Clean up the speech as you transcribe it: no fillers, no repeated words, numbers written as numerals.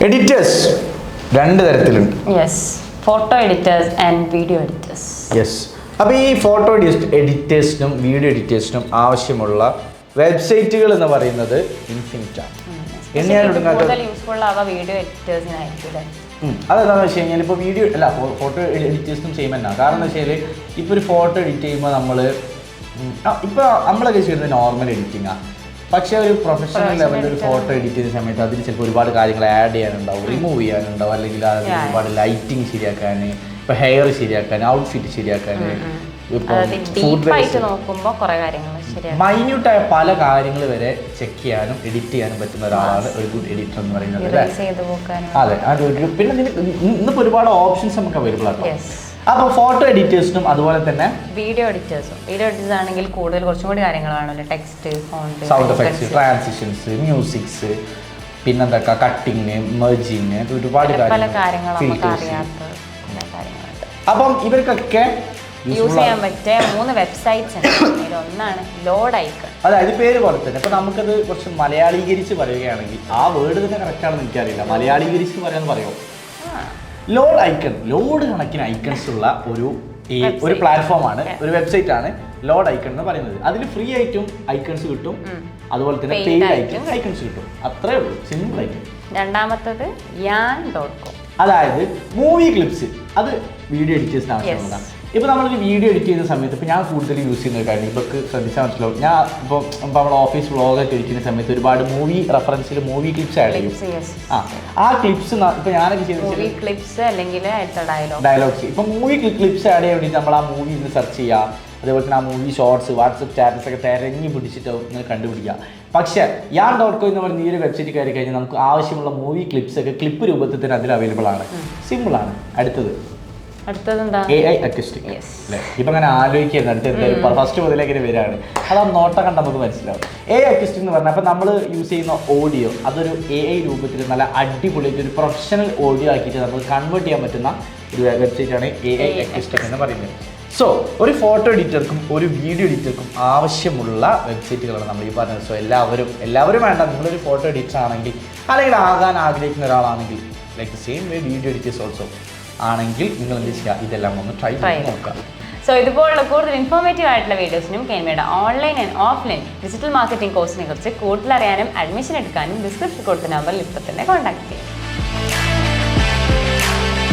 Editors രണ്ട് തരത്തിലുണ്ട്. Yes, photo editors and video editors. Yes, അപ്പോൾ ഈ ഫോട്ടോ എഡിറ്റേഴ്സിനും വീഡിയോ എഡിറ്റേഴ്സിനും ആവശ്യമുള്ള വെബ്സൈറ്റുകൾ എന്ന് പറയുന്നത് ഇൻഫിനിറ്റ് ആണ്. കൂടുതൽ യൂസ്ഫുൾ ആവുക വീഡിയോ എഡിറ്റേഴ്സിനായിരിക്കും. അതെന്താണെന്ന് വെച്ച് കഴിഞ്ഞാൽ ഇപ്പോൾ വീഡിയോ അല്ല ഫോട്ടോ എഡിറ്റേഴ്സിനും സെയിം തന്നെയാണ്. കാരണം എന്താ വെച്ചാൽ ഇപ്പോൾ ഒരു ഫോട്ടോ എഡിറ്റ് ചെയ്യുമ്പോൾ ഇപ്പോൾ നമ്മളൊക്കെ ചെയ്യുന്നത് നോർമൽ എഡിറ്റിങ്ങാണ്. പക്ഷേ ഒരു പ്രൊഫഷണൽ ലെവലിൽ ഒരു ഫോട്ടോ എഡിറ്റ് ചെയ്യുന്ന സമയത്ത് അതിന് ചിലപ്പോൾ ഒരുപാട് കാര്യങ്ങൾ ആഡ് ചെയ്യാനുണ്ടാവും, റിമൂവ് ചെയ്യാനുണ്ടാവും, അല്ലെങ്കിൽ അതിൽ ഒരുപാട് ലൈറ്റിങ് ശരിയാക്കാൻ, ഇപ്പോൾ ഹെയർ ശരിയാക്കാൻ, ഔട്ട്ഫിറ്റ് ശരിയാക്കാൻ, മൈന്യൂട്ടായ പല കാര്യങ്ങൾ വരെ ചെക്ക് ചെയ്യാനും എഡിറ്റ് ചെയ്യാനും പറ്റുന്ന ഒരാളാണ് ഒരു ഗുഡ് എഡിറ്റർ എന്ന് പറയുന്നത്. അതെ, അതൊരു പിന്നെ ഇന്നിപ്പോൾ ഒരുപാട് ഓപ്ഷൻസ് നമുക്ക് അവൈലബിൾ ആണ്. അപ്പോൾ ഫോട്ടോ എഡിറ്റേഴ്സിനും അതുപോലെ തന്നെ വീഡിയോ എഡിറ്റേഴ്സ് ആണെങ്കിൽ കൂടുതൽ കുറച്ചും കൂടി കാര്യങ്ങൾ വേണമല്ലോ. Text, sound effects, transitions, musics, പിന്നെന്തൊക്കെ കട്ടിങ്, മെർജിങ്, ഒരുപാട് കാര്യങ്ങൾ. അപ്പം ഇവർക്കൊക്കെ യൂസ് ചെയ്യാൻ പറ്റിയ 3 വെബ്സൈറ്റ്സ് ഉണ്ട്. ഒന്നാണ് ലോഡ് ഐക്കൺ. അതായത് പേര് പോലെ തന്നെ ഇപ്പൊ നമുക്കത് കുറച്ച് മലയാളീകരിച്ച് പറയുകയാണെങ്കിൽ ആ വേർഡ് തന്നെ കറക്റ്റ് ആണെന്ന് എനിക്കറിയില്ല. മലയാളീകരിച്ച് പറയാന്ന് പറയുമോ? ലോഡ് ഐക്കൺ, ലോഡ് കണക്കിന് ഐക്കൺസ് ഉള്ള ഒരു പ്ലാറ്റ്ഫോമാണ്, ഒരു വെബ്സൈറ്റ് ആണ് ലോഡ് ഐക്കൺ എന്ന് പറയുന്നത്. അതിൽ ഫ്രീ ആയിട്ടും ഐക്കൺസ് കിട്ടും, അതുപോലെ തന്നെ പെയ്ഡ് ആയിട്ടും ഐക്കൺസ് കിട്ടും. അത്രേ ഉള്ളൂ, സിമ്പിൾ ആയിട്ട്. രണ്ടാമത്തത് yan.com. അതായത് മൂവി ക്ലിപ്സ്, അത് വീഡിയോ എഡിറ്റേഴ്സിന് ആവശ്യമുള്ളതാണ്. ഇപ്പോൾ നമ്മളൊരു വീഡിയോ എഡിറ്റ് ചെയ്യുന്ന സമയത്ത് ഇപ്പോൾ ഞാൻ കൂടുതൽ യൂസ് ചെയ്യുന്ന ഒരു കാര്യം ഇപ്പോൾ ശ്രദ്ധിച്ചാൽ മനസ്സിലാവും. ഞാൻ ഇപ്പോൾ നമ്മൾ ഓഫീസ് വ്ളോഗൊക്കെ എഡിക്കുന്ന സമയത്ത് ഒരുപാട് മൂവി റെഫറൻസിൽ മൂവി ക്ലിപ്സ് ആഡ് ചെയ്യും. ആ ക്ലിപ്സ് ഇപ്പോൾ ഞാനൊക്കെ ചെയ്യുന്നത് ക്ലിപ്സ് അല്ലെങ്കിൽ ഡയലോഗ്സ്. ഇപ്പോൾ മൂവി ക്ലിപ്സ് ആഡ് ചെയ്യാൻ വേണ്ടിയിട്ട് നമ്മൾ ആ മൂവി ഒന്ന് സെർച്ച് ചെയ്യുക, അതേപോലെ തന്നെ ആ മൂവി ഷോർട്സ്, വാട്സപ്പ് സ്റ്റാറ്റസ് ഒക്കെ തിരഞ്ഞു പിടിച്ചിട്ട് നിങ്ങൾ കണ്ടുപിടിക്കുക. പക്ഷേ yan.com എന്ന് പറയുന്ന ഈ ഒരു വെബ്സൈറ്റ് കയറി കഴിഞ്ഞാൽ നമുക്ക് ആവശ്യമുള്ള മൂവി ക്ലിപ്സ് ഒക്കെ ക്ലിപ്പ് രൂപത്തിൽ തന്നെ അതിൽ അവൈലബിൾ ആണ്. സിമ്പിളാണ്. അടുത്തത് AI അക്യൂസ്റ്റിക് അല്ലേ? ഇപ്പം അങ്ങനെ ആലോചിക്കുന്നത് അടുത്തത് ഫസ്റ്റ് മുതലേക്ക് വരികയാണ്. അത് ആ നോട്ടം കണ്ട് നമുക്ക് മനസ്സിലാവും. AI അക്യൂസ്റ്റിക് എന്ന് പറഞ്ഞാൽ അപ്പം നമ്മൾ യൂസ് ചെയ്യുന്ന ഓഡിയോ അതൊരു AI രൂപത്തിൽ നല്ല അടിപൊളിയായിട്ട് ഒരു പ്രൊഫഷണൽ ഓഡിയോ ആക്കിയിട്ട് നമുക്ക് കൺവേർട്ട് ചെയ്യാൻ പറ്റുന്ന ഒരു വെബ്സൈറ്റാണ് AI അക്യൂസ്റ്റിക് എന്ന് പറയുന്നത്. സോ ഒരു ഫോട്ടോ എഡിറ്റർക്കും ഒരു വീഡിയോ എഡിറ്റർക്കും ആവശ്യമുള്ള വെബ്സൈറ്റുകളാണ് നമ്മൾ ഈ പറഞ്ഞത്. സോ എല്ലാവരും വേണ്ട, നിങ്ങളൊരു ഫോട്ടോ എഡിറ്റർ ആണെങ്കിൽ അല്ലെങ്കിൽ ആകാൻ ആഗ്രഹിക്കുന്ന ഒരാളാണെങ്കിൽ like same way video editors also ആണെങ്കിൽ നിങ്ങൾ എന്ത് ചെയ്യുക, ഇതെല്ലാം ഒന്ന് ട്രൈ ചെയ്ത് നോക്കാം. സോ ഇതുപോലുള്ള കൂടുതൽ ഇൻഫോർമേറ്റീവ് ആയിട്ടുള്ള വീഡിയോസിനും കെൻമയുടെ online and offline digital marketing കോഴ്സിനെ കുറിച്ച് കൂടുതൽ അറിയാനും അഡ്മിഷൻ എടുക്കാനും ഡിസ്ക്രിപ്ഷൻ കൊടുത്ത നമ്പറിൽ ഇപ്പോൾ തന്നെ കോൺടാക്ട് ചെയ്യാം.